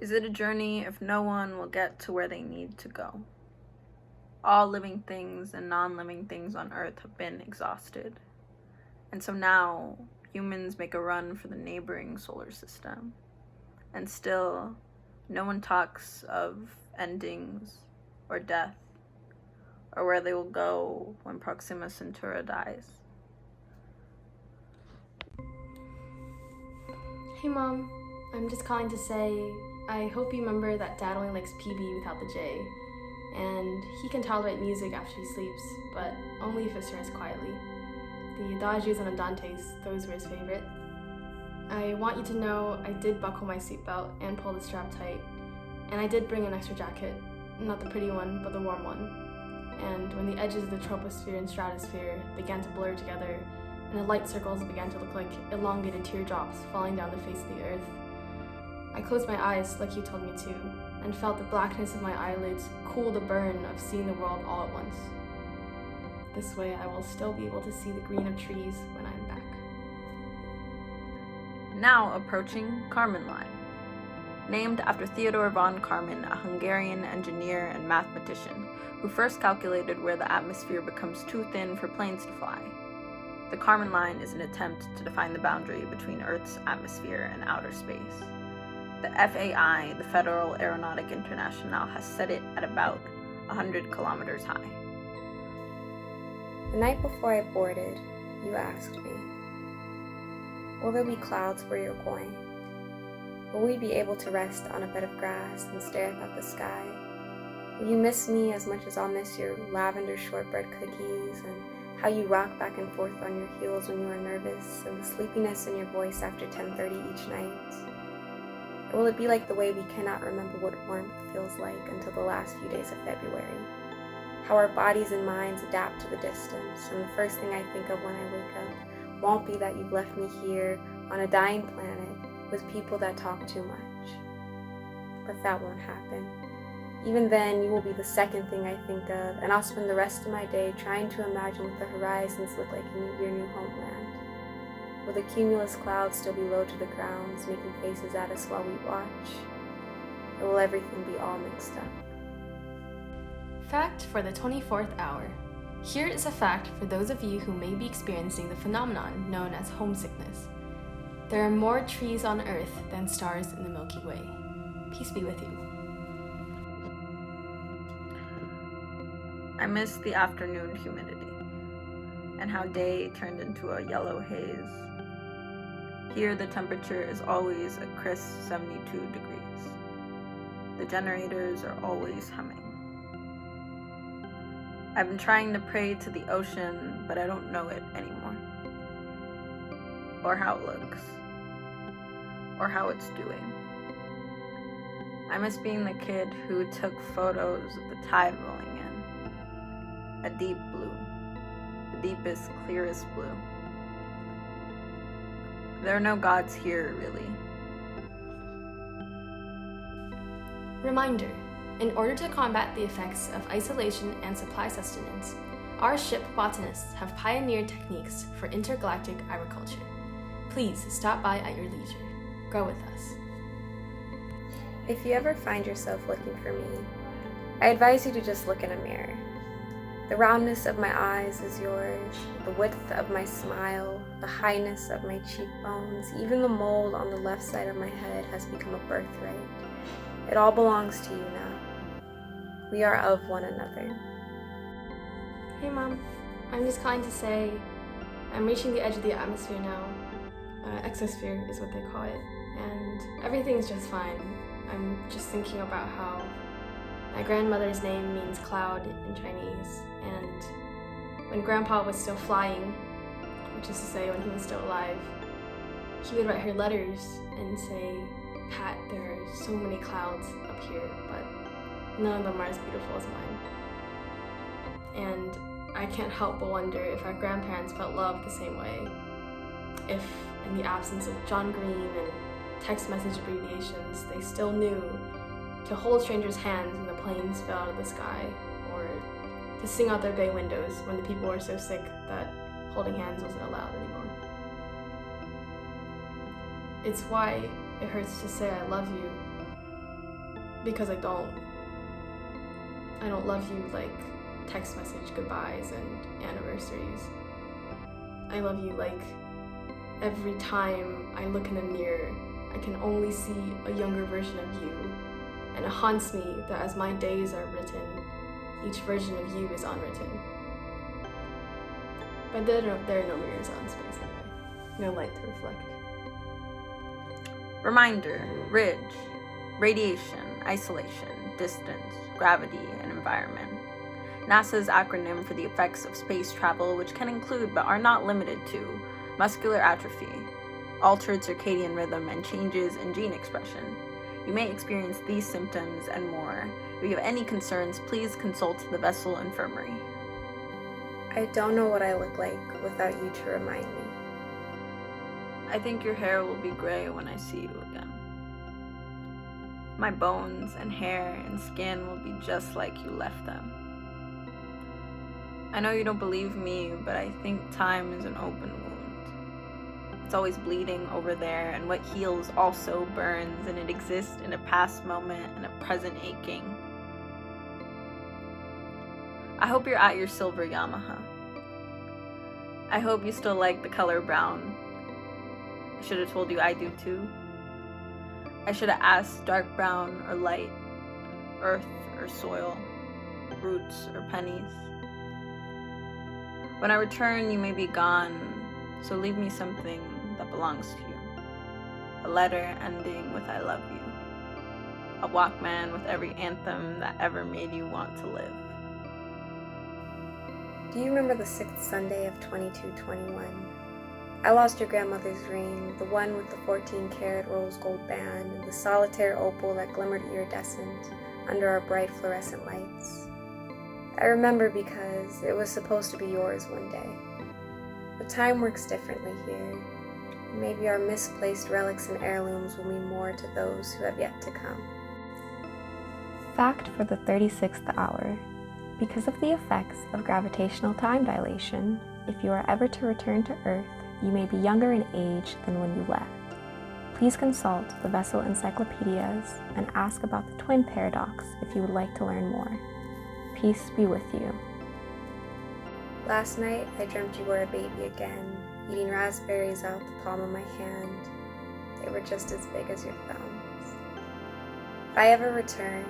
Is it a journey if no one will get to where they need to go? All living things and non-living things on Earth have been exhausted. And so now humans make a run for the neighboring solar system. And still, no one talks of endings or death or where they will go when Proxima Centauri dies. Hey Mom, I'm just calling to say I hope you remember that Dad only likes PB without the J, and he can tolerate music after he sleeps, but only if it starts quietly. The adagios and andantes, those were his favorite. I want you to know I did buckle my seatbelt and pull the strap tight, and I did bring an extra jacket, not the pretty one, but the warm one. And when the edges of the troposphere and stratosphere began to blur together, and the light circles began to look like elongated teardrops falling down the face of the earth, I closed my eyes like you told me to, and felt the blackness of my eyelids cool the burn of seeing the world all at once. This way I will still be able to see the green of trees when I'm back. Now approaching Kármán line, named after Theodor von Kármán, a Hungarian engineer and mathematician who first calculated where the atmosphere becomes too thin for planes to fly. The Kármán line is an attempt to define the boundary between Earth's atmosphere and outer space. The FAI, the Federal Aeronautic International, has set it at about 100 kilometers high. The night before I boarded, you asked me, will there be clouds where you're going? Will we be able to rest on a bed of grass and stare up at the sky? Will you miss me as much as I'll miss your lavender shortbread cookies and how you rock back and forth on your heels when you are nervous and the sleepiness in your voice after 10:30 each night? Or will it be like the way we cannot remember what warmth feels like until the last few days of February? How our bodies and minds adapt to the distance, and the first thing I think of when I wake up won't be that you've left me here on a dying planet with people that talk too much. But that won't happen. Even then, you will be the second thing I think of, and I'll spend the rest of my day trying to imagine what the horizons look like in your new homeland. Will the cumulus clouds still be low to the ground, making faces at us while we watch? Or will everything be all mixed up? Fact for the 24th hour. Here is a fact for those of you who may be experiencing the phenomenon known as homesickness. There are more trees on Earth than stars in the Milky Way. Peace be with you. I miss the afternoon humidity and how day turned into a yellow haze. Here the temperature is always a crisp 72 degrees. The generators are always humming. I've been trying to pray to the ocean, but I don't know it anymore. Or how it looks. Or how it's doing. I miss being the kid who took photos of the tide rolling in. A deep blue. The deepest, clearest blue. There are no gods here, really. Reminder, in order to combat the effects of isolation and supply sustenance, our ship botanists have pioneered techniques for intergalactic agriculture. Please stop by at your leisure. Grow with us. If you ever find yourself looking for me, I advise you to just look in a mirror. The roundness of my eyes is yours, the width of my smile, the highness of my cheekbones, even the mold on the left side of my head has become a birthright. It all belongs to you now. We are of one another. Hey Mom, I'm just calling to say I'm reaching the edge of the atmosphere now. Exosphere is what they call it, and everything's just fine. I'm just thinking about how my grandmother's name means cloud in Chinese, and when Grandpa was still flying, which is to say when he was still alive, he would write her letters and say, Pat, there are so many clouds up here, but none of them are as beautiful as mine. And I can't help but wonder if our grandparents felt love the same way. If, in the absence of John Green and text message abbreviations, they still knew to hold strangers' hands when the planes fell out of the sky, or to sing out their bay windows when the people were so sick that holding hands wasn't allowed anymore. It's why it hurts to say I love you, because I don't love you like text message goodbyes and anniversaries. I love you like every time I look in a mirror, I can only see a younger version of you, and it haunts me that as my days are written, each version of you is unwritten. But there are no mirrors out in space anyway. No light to reflect. Reminder, ridge, radiation, isolation, distance, gravity, and environment. NASA's acronym for the effects of space travel, which can include but are not limited to muscular atrophy, altered circadian rhythm, and changes in gene expression. You may experience these symptoms and more. If you have any concerns, please consult the Vessel Infirmary. I don't know what I look like without you to remind me. I think your hair will be gray when I see you again. My bones and hair and skin will be just like you left them. I know you don't believe me, but I think time is an open wound. It's always bleeding over there, and what heals also burns, and it exists in a past moment and a present aching. I hope you're at your silver Yamaha. I hope you still like the color brown. I should have told you I do too. I should have asked dark brown or light, earth or soil, roots or pennies. When I return, you may be gone, so leave me something that belongs to you. A letter ending with I love you. A Walkman with every anthem that ever made you want to live. Do you remember the 6th Sunday of 2221? I lost your grandmother's ring, the one with the 14-karat rose gold band and the solitaire opal that glimmered iridescent under our bright fluorescent lights. I remember because it was supposed to be yours one day. But time works differently here. Maybe our misplaced relics and heirlooms will mean more to those who have yet to come. Fact for the 36th hour. Because of the effects of gravitational time dilation, if you are ever to return to Earth, you may be younger in age than when you left. Please consult the Vessel encyclopedias and ask about the twin paradox if you would like to learn more. Peace be with you. Last night, I dreamt you were a baby again, eating raspberries out the palm of my hand. They were just as big as your thumbs. If I ever return,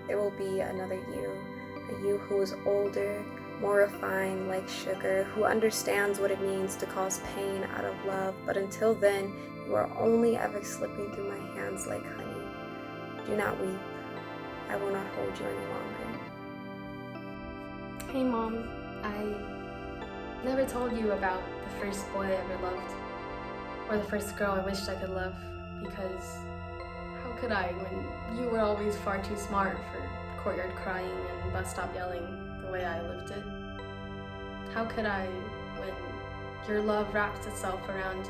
there will be another you, a you who is older, more refined like sugar, who understands what it means to cause pain out of love, but until then, you are only ever slipping through my hands like honey. Do not weep. I will not hold you any longer. Hey Mom, I never told you about the first boy I ever loved, or the first girl I wished I could love, because how could I when you were always far too smart for courtyard crying and bus stop yelling the way I lived it? How could I when your love wraps itself around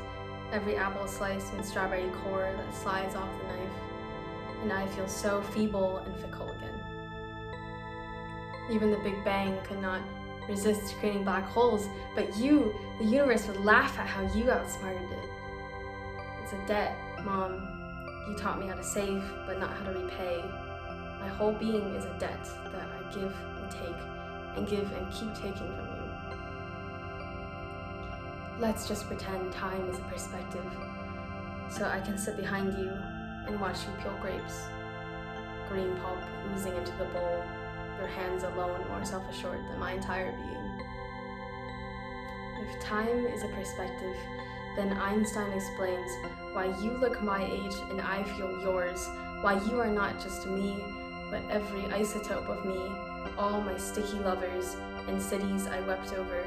every apple slice and strawberry core that slides off the knife, and I feel so feeble and fickle again? Even the Big Bang could not resist creating black holes, but you, the universe, would laugh at how you outsmarted it. It's a debt, Mom. You taught me how to save, but not how to repay. My whole being is a debt that I give and keep taking from you. Let's just pretend time is a perspective, so I can sit behind you and watch you peel grapes, green pulp oozing into the bowl, your hands alone more self-assured than my entire being. If time is a perspective, then Einstein explains why you look my age and I feel yours, why you are not just me, but every isotope of me, all my sticky lovers and cities I wept over,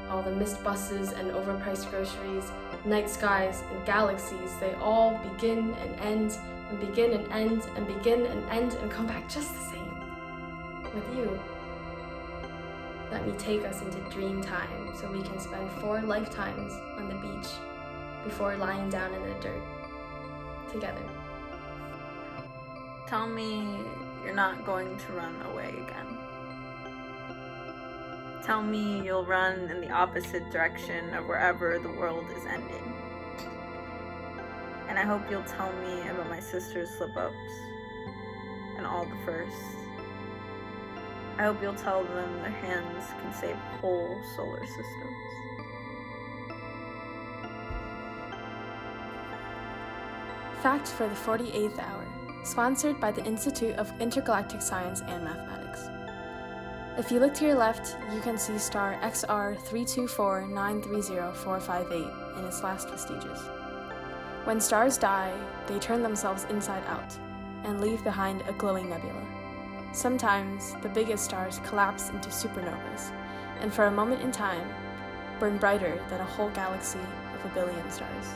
all the missed buses and overpriced groceries, night skies and galaxies, they all begin and end, and begin and end, and begin and end, and come back just the same. With you. Let me take us into dream time so we can spend 4 lifetimes on the beach before lying down in the dirt together. Tell me you're not going to run away again. Tell me you'll run in the opposite direction of wherever the world is ending. And I hope you'll tell me about my sister's slip-ups, and all the firsts. I hope you'll tell them their hands can save whole solar systems. Fact for the 48th hour, sponsored by the Institute of Intergalactic Science and Mathematics. If you look to your left, you can see star XR 324930458 in its last vestiges. When stars die, they turn themselves inside out and leave behind a glowing nebula. Sometimes, the biggest stars collapse into supernovas, and for a moment in time, burn brighter than a whole galaxy of 1 billion stars.